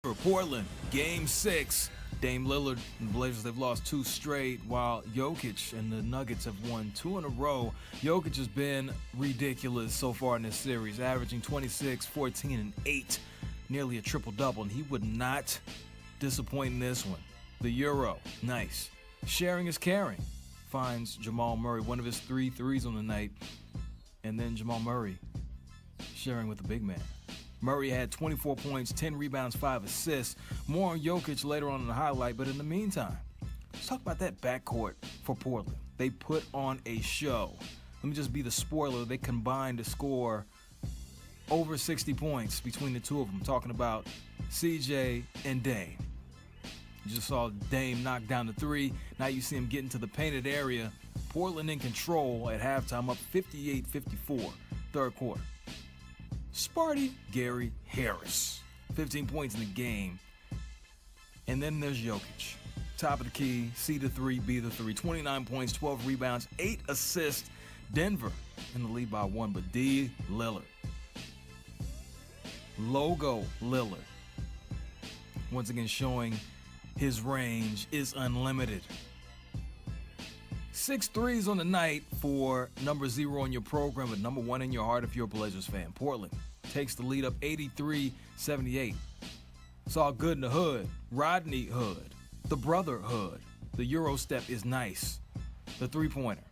For Portland, Game 6. Dame Lillard and the Blazers, they've lost 2 straight, while Jokic and the Nuggets have won 2 in a row. Jokic has been ridiculous so far in this series, averaging 26, 14, and 8, nearly a triple-double, and he would not disappoint in this one. The Euro, nice. Sharing is caring. Finds Jamal Murray, one of his 3 threes on the night, and then Jamal Murray sharing with the big man. Murray had 24 points, 10 rebounds, 5 assists. More on Jokic later on in the highlight, but in the meantime, let's talk about that backcourt for Portland. They put on a show. Let me just be the spoiler. They combined to score over 60 points between the two of them. Talking about CJ and Dame. You just saw Dame knock down the 3. Now you see him get into the painted area. Portland in control at halftime, up 58-54, third quarter. Sparty Gary Harris, 15 points in the game. And then there's Jokic. Top of the key, C the 3, B the 3. 29 points, 12 rebounds, 8 assists. Denver in the lead by 1, but D. Lillard. Logo Lillard. Once again showing his range is unlimited. 6 threes on the night for number 0 in your program, but number 1 in your heart if you're a Blazers fan. Portland takes the lead up 83-78. It's all good in the hood. Rodney Hood, the brother Hood. The Euro step is nice. The three-pointer.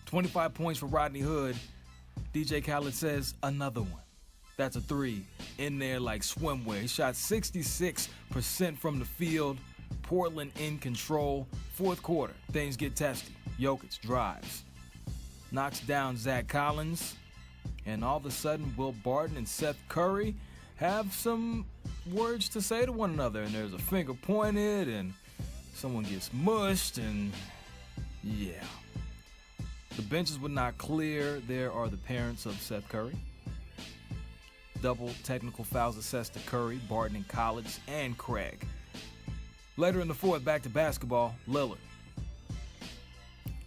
25 points for Rodney Hood. DJ Khaled says another one. That's a 3 in there like swimwear. He shot 66% from the field. Portland in control. Fourth quarter, things get testy. Jokic drives. Knocks down Zach Collins. And all of a sudden, Will Barton and Seth Curry have some words to say to one another. And there's a finger pointed, and someone gets mushed, and yeah. The benches would not clear. There are the parents of Seth Curry. Double technical fouls assessed to Curry, Barton, and Collins, and Craig. Later in the fourth, back to basketball, Lillard.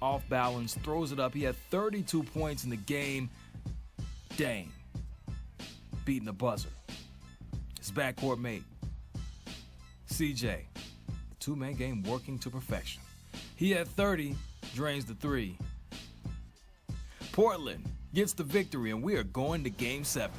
Off balance, throws it up. He had 32 points in the game. Dame beating the buzzer. His backcourt mate, CJ. The two-man game working to perfection. He had 30, drains the 3. Portland gets the victory, and we are going to Game 7.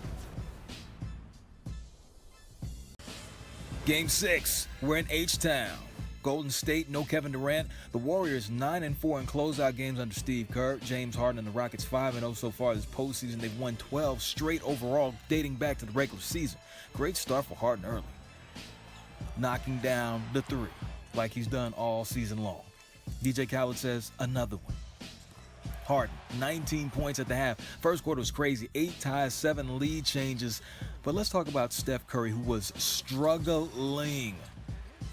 Game 6, we're in H-Town. Golden State, no Kevin Durant. The Warriors 9-4 in closeout games under Steve Kerr. James Harden and the Rockets 5-0 so far this postseason. They've won 12 straight overall, dating back to the regular season. Great start for Harden early. Knocking down the 3, like he's done all season long. DJ Khaled says another one. Harden, 19 points at the half. First quarter was crazy. 8 ties, 7 lead changes. But let's talk about Steph Curry, who was struggling.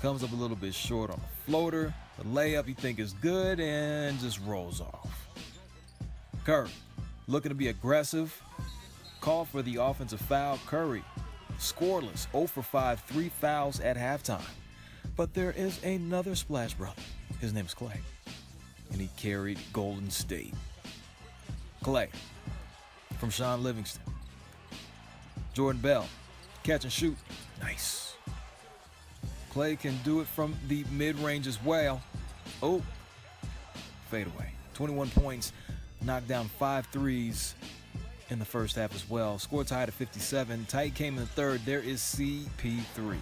Comes up a little bit short on a floater. The layup you think is good and just rolls off. Curry, looking to be aggressive. Call for the offensive foul. Curry, scoreless, 0 for 5, 3 fouls at halftime. But there is another splash brother. His name is Clay. And he carried Golden State. Clay, from Sean Livingston. Jordan Bell, catch and shoot. Nice. Clay can do it from the mid-range as well. Oh, fade away. 21 points, knocked down 5 threes in the first half as well. Score tied at 57. Tight came in the third. There is CP3.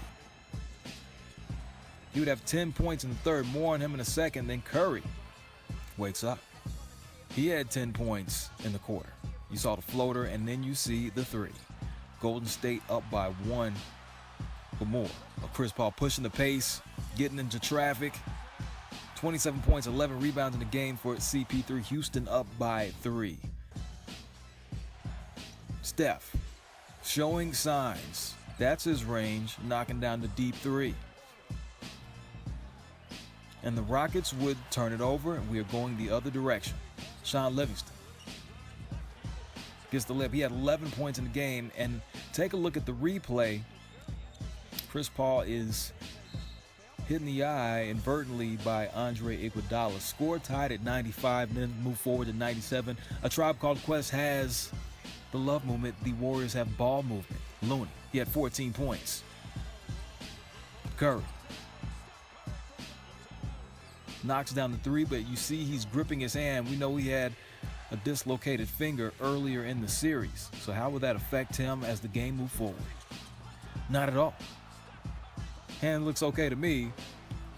He would have 10 points in the third. More on him in a second. Then Curry wakes up. He had 10 points in the quarter. You saw the floater, and then you see the 3. Golden State up by 1 or more. Chris Paul pushing the pace, getting into traffic. 27 points, 11 rebounds in the game for CP3. Houston up by 3. Steph showing signs. That's his range, knocking down the deep 3. And the Rockets would turn it over, and we are going the other direction. Sean Livingston gets the lip. He had 11 points in the game, and take a look at the replay. Chris Paul is hit in the eye inadvertently by Andre Iguodala. Score tied at 95, then move forward to 97. A Tribe Called Quest has the love movement. The Warriors have ball movement. Looney, he had 14 points. Curry knocks down the three, but you see he's gripping his hand. We know he had a dislocated finger earlier in the series. So how will that affect him as the game moves forward? Not at all. Hand looks okay to me.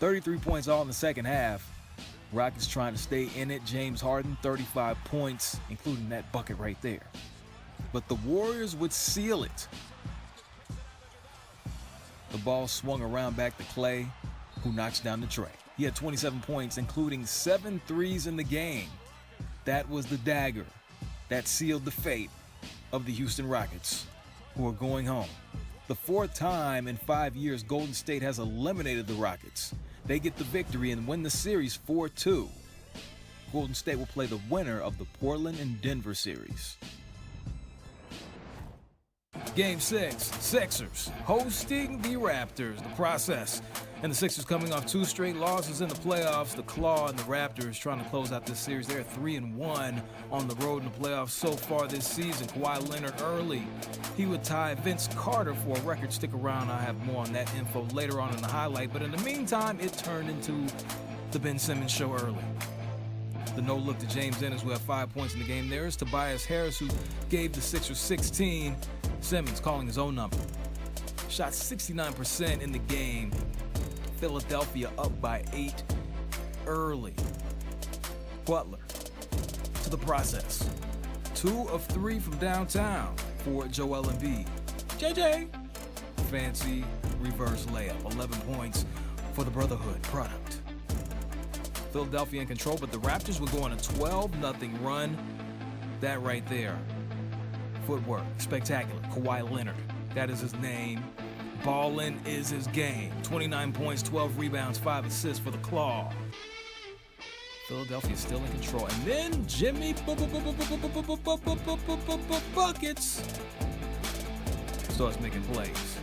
33 points all in the second half. Rockets trying to stay in it. James Harden, 35 points, including that bucket right there. But the Warriors would seal it. The ball swung around back to Clay, who knocks down the tray. He had 27 points, including 7 threes in the game. That was the dagger that sealed the fate of the Houston Rockets, who are going home. The fourth time in 5 years Golden State has eliminated the Rockets. They get the victory and win the series 4-2. Golden State will play the winner of the Portland and Denver series. Game 6, Sixers hosting the Raptors. The process. And the Sixers coming off 2 straight losses in the playoffs. The Claw and the Raptors trying to close out this series. They're 3-1 on the road in the playoffs so far this season. Kawhi Leonard early. He would tie Vince Carter for a record. Stick around. I have more on that info later on in the highlight. But in the meantime, it turned into the Ben Simmons show early. The no-look to James Ennis, who had 5 points in the game. There's Tobias Harris, who gave the Sixers 16. Simmons calling his own number. Shot 69% in the game. Philadelphia up by 8 early. Butler to the process. 2 of 3 from downtown for Joel Embiid. JJ. Fancy reverse layup. 11 points for the Brotherhood product. Philadelphia in control, but the Raptors would go on a 12-0 run. That right there. Footwork, spectacular. Kawhi Leonard, that is his name. Ballin' is his game. 29 points, 12 rebounds, 5 assists for the Claw. Philadelphia still in control. And then Jimmy buckets starts making plays.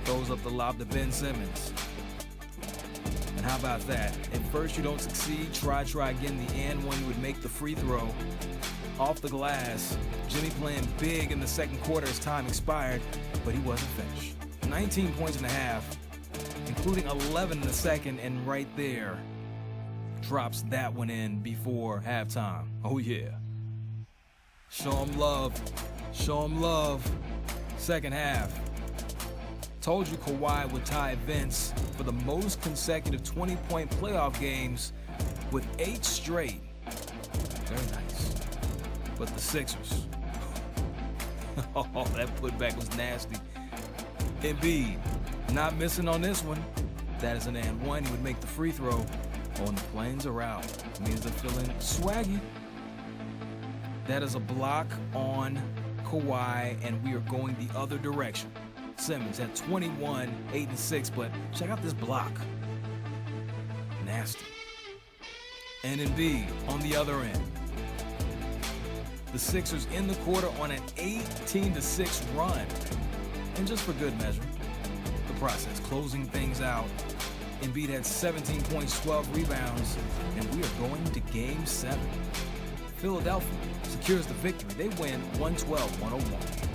Throws up the lob to Ben Simmons. And how about that? At first you don't succeed, try again. The and one, you would make the free throw off the glass. Jimmy playing big in the second quarter as time expired, but he wasn't finished. 19 points in the half, including 11 in the second, and right there drops that one in before halftime. Oh yeah. Show him love. Show him love. Second half. Told you Kawhi would tie Vince for the most consecutive 20-point playoff games with 8 straight. Very nice. But the Sixers, oh, that putback was nasty. Embiid, not missing on this one. That is an and one. He would make the free throw. Oh, and the planes are out. It means they're feeling swaggy. That is a block on Kawhi, and we are going the other direction. Simmons at 21, 8 and 6, but check out this block. Nasty. And Embiid on the other end. The Sixers in the quarter on an 18-6 run. And just for good measure, the process, closing things out. Embiid had 17 points, 12 rebounds, and we are going to Game 7. Philadelphia secures the victory. They win 112-101.